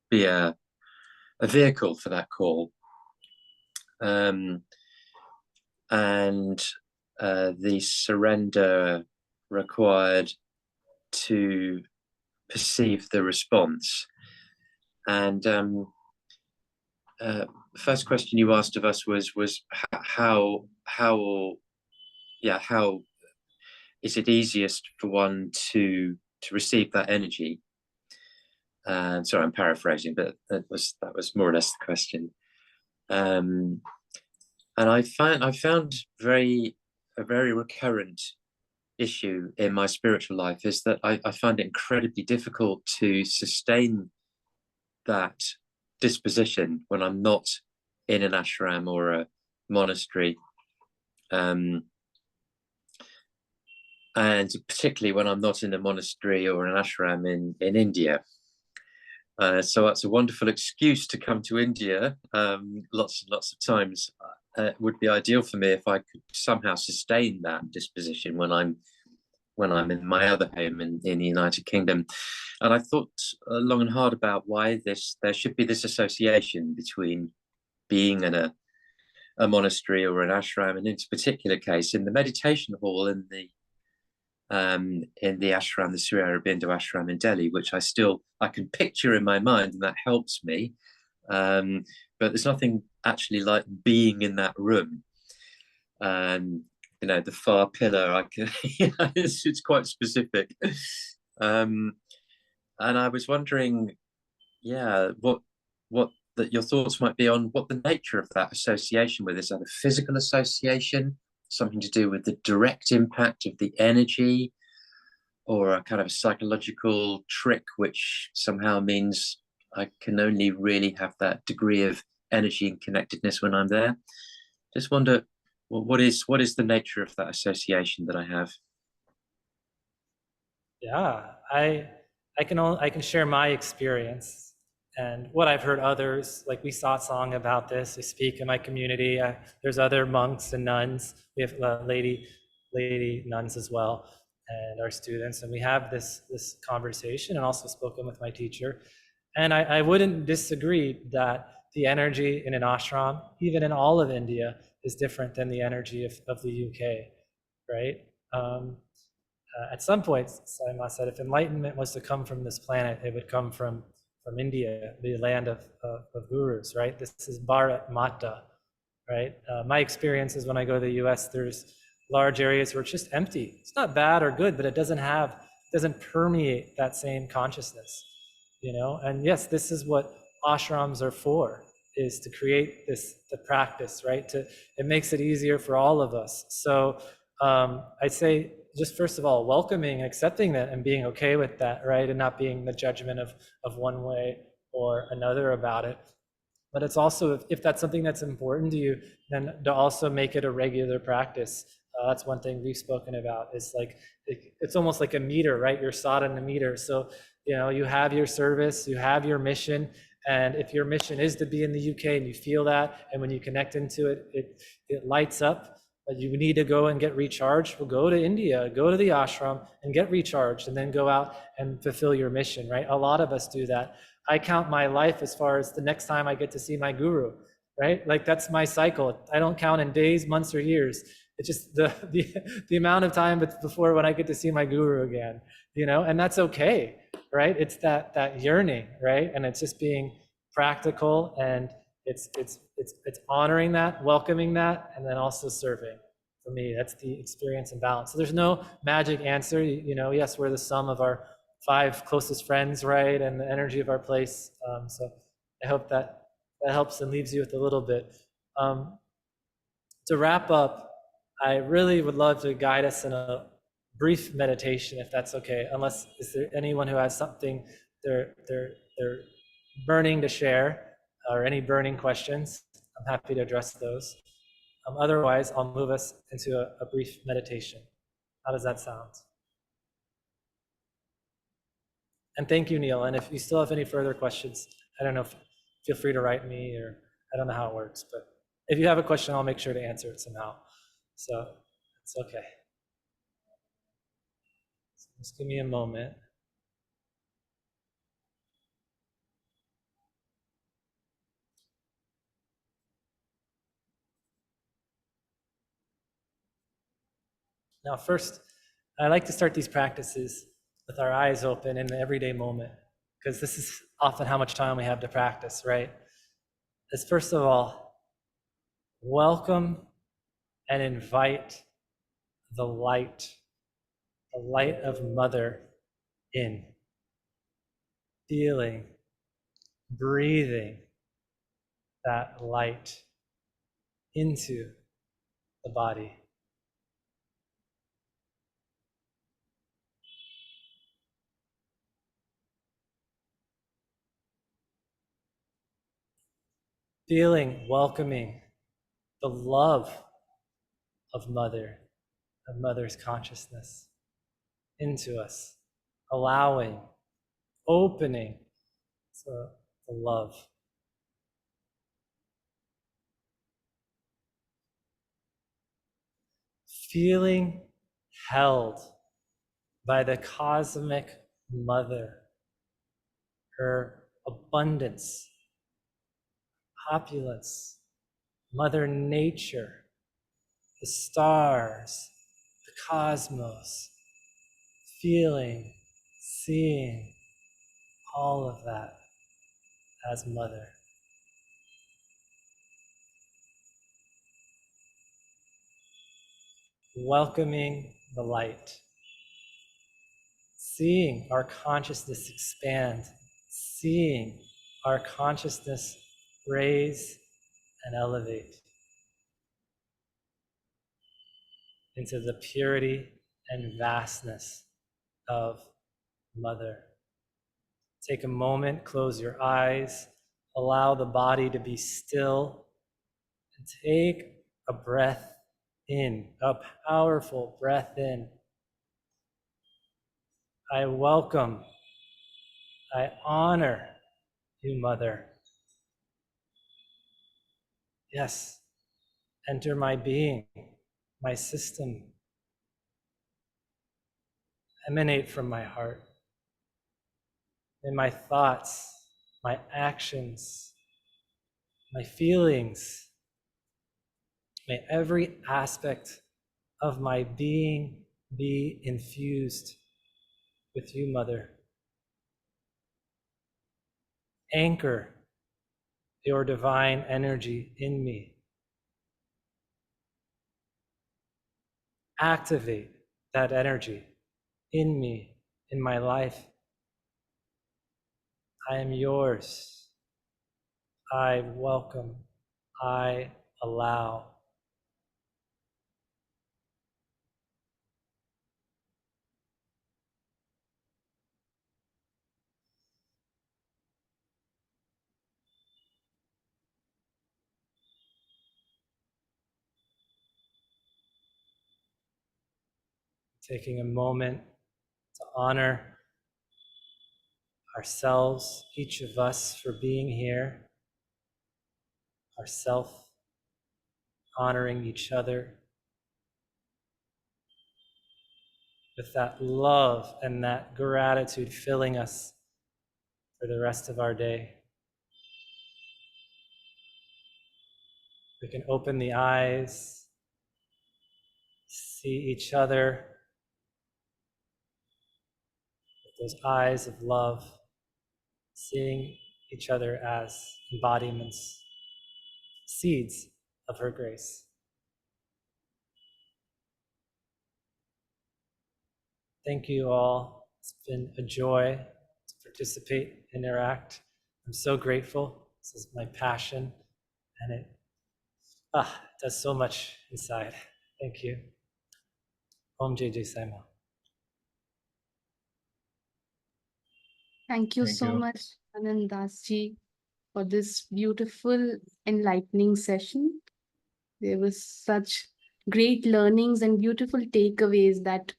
E: be a vehicle for that call, and the surrender required to perceive the response. And first question you asked of us was how is it easiest for one to receive that energy? Sorry, I'm paraphrasing, but that was more or less the question. And I found a very recurrent issue in my spiritual life is that I find it incredibly difficult to sustain that disposition when I'm not in an ashram or a monastery, and particularly when I'm not in a monastery or an ashram in India. So that's a wonderful excuse to come to India lots and lots of times. It would be ideal for me if I could somehow sustain that disposition when I'm in my other home in the United Kingdom. And I thought long and hard about why there should be this association between being in a monastery or an ashram, and in this particular case, in the meditation hall in the ashram, the Sri Aurobindo ashram in Delhi, which I can picture in my mind, and that helps me. But there's nothing actually like being in that room. The far pillar, I can, it's quite specific. And I was wondering, what your thoughts might be on what the nature of that association with. Is that a physical association, something to do with the direct impact of the energy, or a kind of a psychological trick which somehow means I can only really have that degree of energy and connectedness when I'm there? Just wonder, well, what is the nature of that association that I have?
B: Yeah, I can share my experience and what I've heard others, like we satsang about this. We speak in my community. There's other monks and nuns. We have lady nuns as well, and our students, and we have this conversation, and also spoken with my teacher. And I wouldn't disagree that the energy in an ashram, even in all of India, is different than the energy of the UK, right? At some point, Sayama said, if enlightenment was to come from this planet, it would come from India, the land of gurus, right? This is Bharat Mata, right? My experience is when I go to the US, there's large areas where it's just empty. It's not bad or good, but it doesn't have doesn't permeate that same consciousness, you know? And yes, this is what ashrams are for, is to create the practice, right? It makes it easier for all of us. So I'd say, just first of all, welcoming, accepting that, and being okay with that, right? And not being the judgment of one way or another about it. But it's also, if that's something that's important to you, then to also make it a regular practice. That's one thing we've spoken about, is like, it's almost like a meter, right? You're sadhana meter. So, you know, you have your service, you have your mission. And if your mission is to be in the UK and you feel that, and when you connect into it, it lights up, but you need to go and get recharged, well, go to India, go to the ashram and get recharged, and then go out and fulfill your mission, right? A lot of us do that. I count my life as far as the next time I get to see my guru, right? Like, that's my cycle. I don't count in days, months, or years. It's just the amount of time before when I get to see my guru again, you know, and that's okay, right? It's that yearning, right? And it's just being practical, and it's honoring that, welcoming that, and then also serving. For me, that's the experience and balance. So there's no magic answer. You know, yes, we're the sum of our 5 closest friends, right? And the energy of our place. So I hope that helps and leaves you with a little bit. To wrap up, I really would love to guide us in a brief meditation, if that's okay. Unless, is there anyone who has something they're burning to share, or any burning questions? I'm happy to address those. Otherwise, I'll move us into a brief meditation. How does that sound? And thank you, Neil. And if you still have any further questions, I don't know, feel free to write me, or I don't know how it works, but if you have a question, I'll make sure to answer it somehow. So it's okay. So just give me a moment. Now, first, I like to start these practices with our eyes open in the everyday moment, because this is often how much time we have to practice, right? Is, first of all, welcome and invite the light of Mother in. Feeling, breathing that light into the body. Feeling, welcoming the love of Mother's consciousness into us, allowing, opening to the love. Feeling held by the cosmic Mother, her abundance, opulence, Mother Nature, the stars, the cosmos, feeling, seeing all of that as Mother. Welcoming the light, seeing our consciousness expand, seeing our consciousness raise and elevate into the purity and vastness of Mother. Take a moment, close your eyes, allow the body to be still, and take a breath in, a powerful breath in. I welcome, I honor you, Mother. Yes, enter my being, my system. Emanate from my heart. May my thoughts, my actions, my feelings, may every aspect of my being be infused with you, Mother. Anchor your divine energy in me. Activate that energy in me, in my life. I am yours. I welcome. I allow. Taking a moment to honor ourselves, each of us, for being here, ourself, honoring each other with that love and that gratitude filling us for the rest of our day. We can open the eyes, see each other with those eyes of love, seeing each other as embodiments, seeds of her grace. Thank you all. It's been a joy to participate, interact. I'm so grateful. This is my passion, and it does so much inside. Thank you. Om Jai Saima.
A: Thank you
C: Thank
A: so
C: you.
A: much, Ananta Das ji, for this beautiful, enlightening session. There was such great learnings and beautiful takeaways that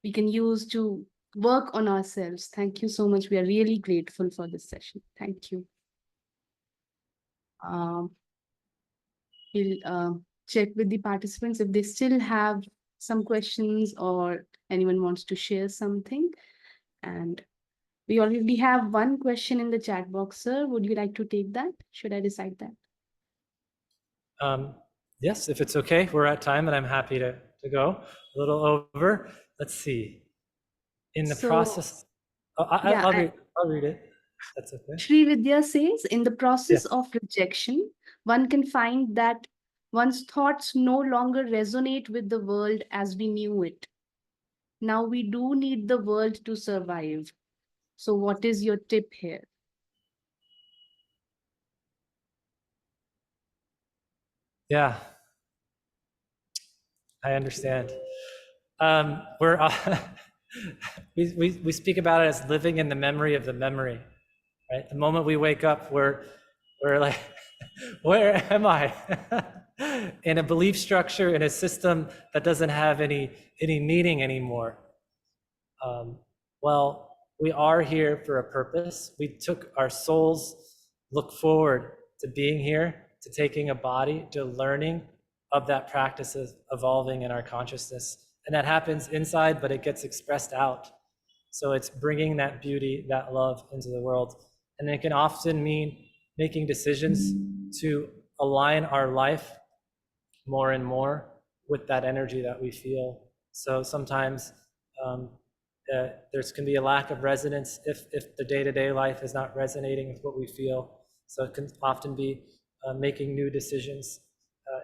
A: we can use to work on ourselves. Thank you so much. We are really grateful for this session. Thank you. We'll check with the participants if they still have some questions or anyone wants to share something. And we already have one question in the chat box, sir. Would you like to take that? Should I decide that?
B: Yes, if it's okay, we're at time and I'm happy to go a little over. Let's see. In the process, I'll read it. That's okay.
A: Sri Vidya says, in the process
B: Yes.
A: of rejection, one can find that one's thoughts no longer resonate with the world as we knew it. Now we do need the world to survive. So what is your tip here?
B: Yeah, I understand. We speak about it as living in the memory of the memory, right? The moment we wake up, we're like, where am I? In a belief structure, in a system that doesn't have any meaning anymore. Well, we are here for a purpose. We took our souls, look forward to being here, to taking a body, to learning of that practice of evolving in our consciousness. And that happens inside, but it gets expressed out. So it's bringing that beauty, that love into the world. And it can often mean making decisions to align our life more and more with that energy that we feel. So sometimes there can be a lack of resonance if the day-to-day life is not resonating with what we feel. So it can often be making new decisions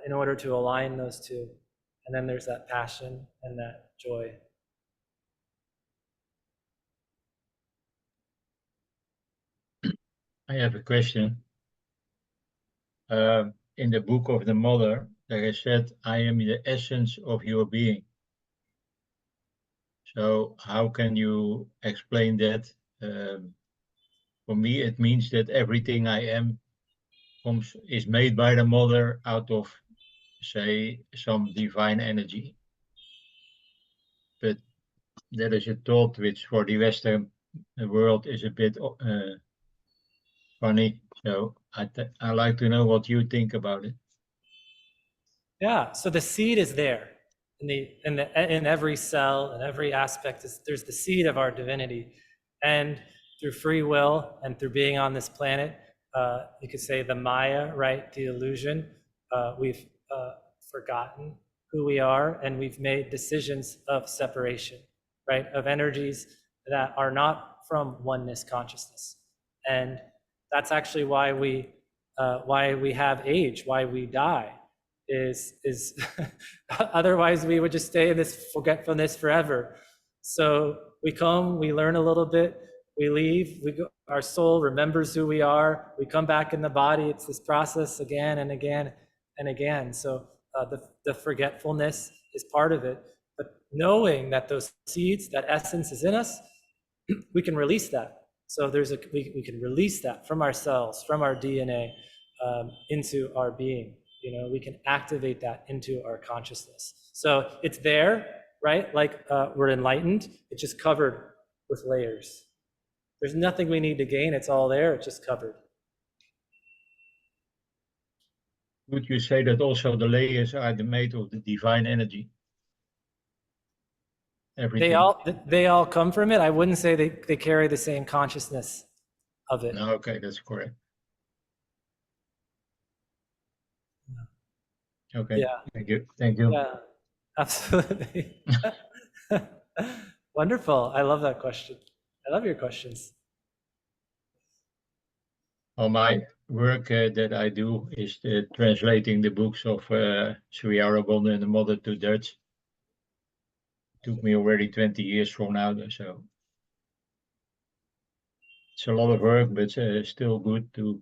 B: in order to align those two. And then there's that passion and that joy.
C: I have a question. In the book of the Mother, there is said, I am the essence of your being. So how can you explain that? For me, it means that everything I am is made by the Mother out of, say, some divine energy. But that is a thought which for the Western world is a bit funny. So I like to know what you think about it.
B: Yeah, so the seed is there in every cell, in every aspect. There's the seed of our divinity, and through free will and through being on this planet, you could say the Maya, right? The illusion. We've forgotten who we are, and we've made decisions of separation, right? Of energies that are not from oneness consciousness, and that's actually why we have age, why we die. Is otherwise we would just stay in this forgetfulness forever. So we come, we learn a little bit, we leave, we go, our soul remembers who we are, we come back in the body. It's this process again and again and again. So the forgetfulness is part of it. But knowing that those seeds, that essence is in us, we can release that. So we can release that from our cells, from our DNA, into our being. You know, we can activate that into our consciousness. So it's there, right? Like we're enlightened. It's just covered with layers. There's nothing we need to gain. It's all there. It's just covered.
C: Would you say that also the layers are made of the divine energy? Everything.
B: They all come from it. I wouldn't say they carry the same consciousness of it.
C: No, okay, that's correct. Okay.
B: Yeah.
C: Thank you. Thank you.
B: Yeah, absolutely. Wonderful. I love that question. I love your questions.
C: All my work that I do is translating the books of Sri Aurobindo and the Mother to Dutch. Took me already 20 years from now, so it's a lot of work, but still good to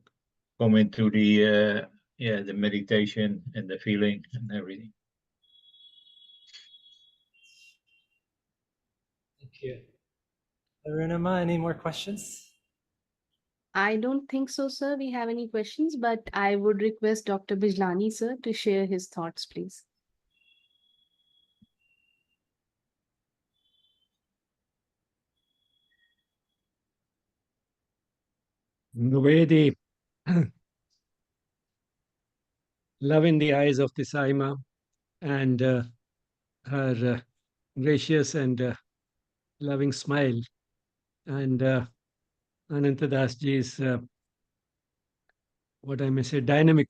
C: come into the the meditation and the feeling and everything.
B: Thank you. Arunima, any more questions?
A: I don't think so, sir. We have any questions, but I would request Dr. Bijlani, sir, to share his thoughts, please.
F: The way the love in the eyes of the Saima and her gracious and loving smile, and Ananta Das Ji's what I may say, dynamic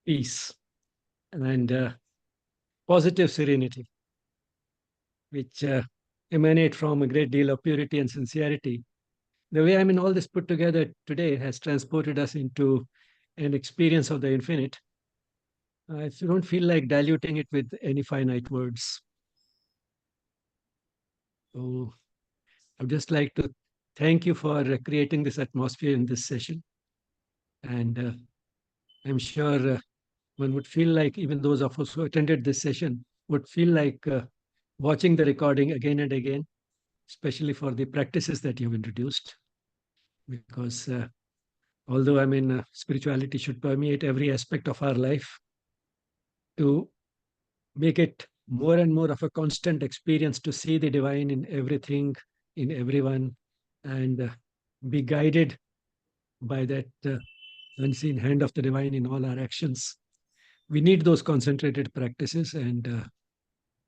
F: peace and positive serenity, which emanate from a great deal of purity and sincerity. The way all this put together today has transported us into an experience of the infinite. If you don't feel like diluting it with any finite words. So I would just like to thank you for creating this atmosphere in this session. And I'm sure one would feel like, even those of us who attended this session would feel like watching the recording again and again, especially for the practices that you've introduced. Because although spirituality should permeate every aspect of our life, to make it more and more of a constant experience to see the divine in everything, in everyone, and be guided by that unseen hand of the divine in all our actions. We need those concentrated practices, and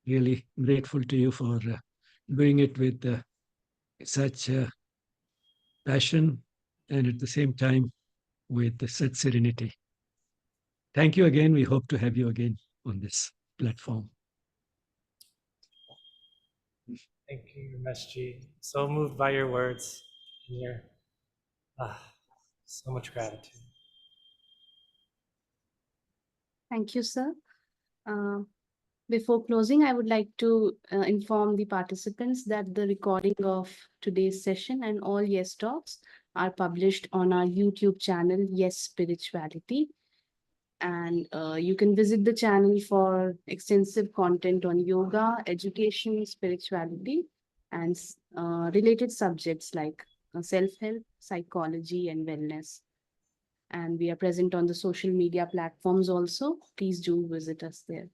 F: really grateful to you for doing it with such passion and at the same time with such serenity. Thank you again. We hope to have you again on this platform.
B: Thank you, Rameshji. So moved by your words and your so much gratitude.
A: Thank you, sir. Before closing, I would like to inform the participants that the recording of today's session and all Yes Talks are published on our YouTube channel, Yes Spirituality. And you can visit the channel for extensive content on yoga, education, spirituality, and related subjects like self-help, psychology, and wellness. And we are present on the social media platforms also. Please do visit us there.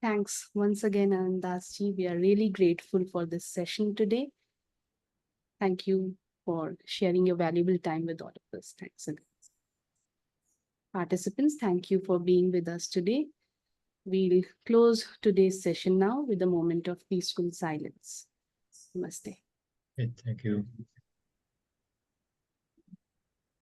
A: Thanks once again, Anandas ji. We are really grateful for this session today. Thank you for sharing your valuable time with all of us. Thanks again. Participants, thank you for being with us today. We'll close today's session now with a moment of peaceful silence. Namaste.
C: Thank you.